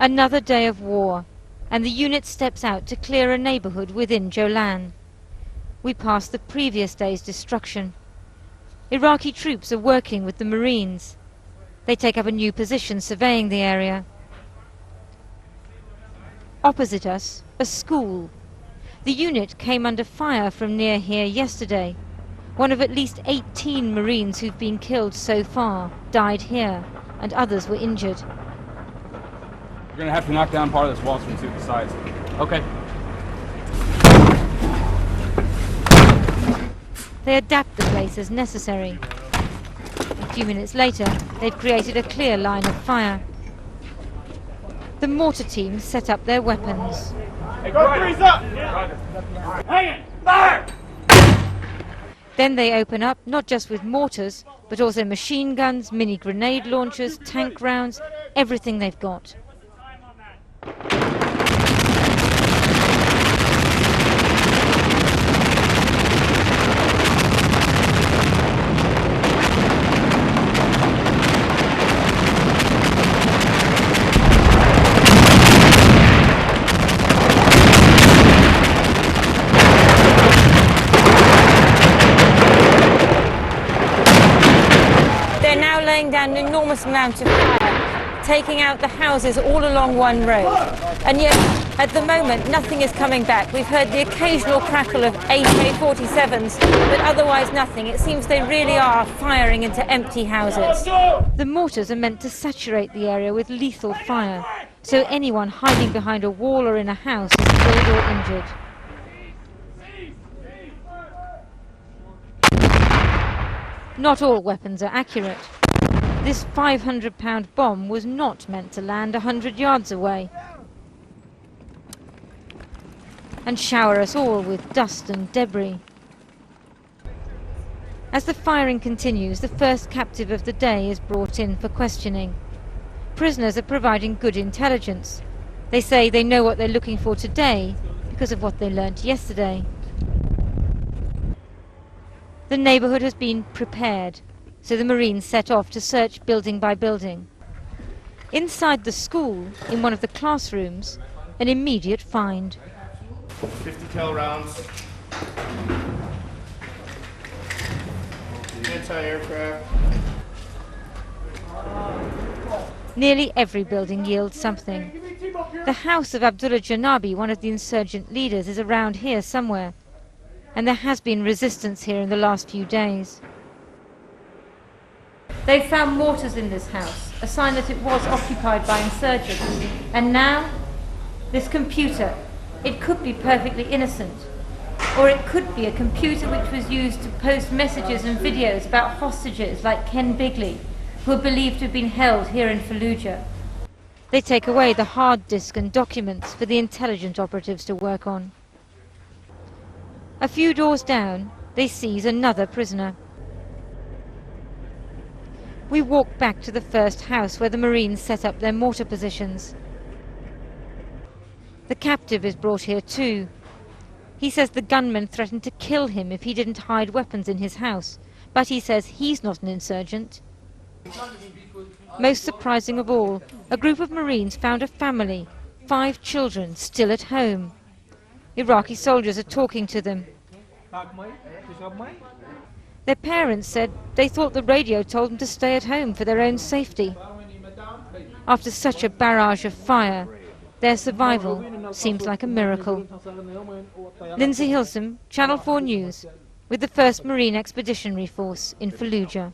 Another day of war, and the unit steps out to clear a neighborhood within Jolan. We pass the previous day's destruction. Iraqi troops are working with the Marines. They take up a new position surveying the area. Opposite us, a school. The unit came under fire from near here yesterday. One of at least 18 Marines who've been killed so far died here, and others were injured. We're going to have to knock down part of this wall so we can see what the size. Okay. They adapt the place as necessary. A few minutes later, they've created a clear line of fire. The mortar teams set up their weapons. Hey, go threes up! Hang it! Fire! Then they open up not just with mortars, but also machine guns, mini grenade launchers, tank rounds, everything they've got. They're now laying down an enormous amount of fire, taking out the houses all along one road. And yet, at the moment, nothing is coming back. We've heard the occasional crackle of AK-47s, but otherwise nothing. It seems they really are firing into empty houses. The mortars are meant to saturate the area with lethal fire, so anyone hiding behind a wall or in a house is killed or injured. Not all weapons are accurate. This 500-pound bomb was not meant to land 100 yards away and shower us all with dust and debris. As the firing continues, the first captive of the day is brought in for questioning. Prisoners are providing good intelligence. They say they know what they're looking for today because of what they learnt yesterday. The neighborhood has been prepared, so the Marines set off to search building by building. Inside the school, in one of the classrooms, an immediate find. 50 cal rounds. Anti-aircraft. Nearly every building yields something. The house of Abdullah Janabi, one of the insurgent leaders, is around here somewhere, and there has been resistance here in the last few days. They found mortars in this house, a sign that it was occupied by insurgents. And now, this computer. It could be perfectly innocent, or it could be a computer which was used to post messages and videos about hostages like Ken Bigley, who are believed to have been held here in Fallujah. They take away the hard disk and documents for the intelligence operatives to work on. A few doors down, they seize another prisoner. We walk back to the first house where the Marines set up their mortar positions. The captive is brought here too. He says the gunmen threatened to kill him if he didn't hide weapons in his house, but he says he's not an insurgent. Most surprising of all, a group of Marines found a family, 5 children, still at home. Iraqi soldiers are talking to them. Their parents said they thought the radio told them to stay at home for their own safety. After such a barrage of fire, their survival seems like a miracle. Lindsay Hilsom, Channel 4 News, with the 1st Marine Expeditionary Force in Fallujah.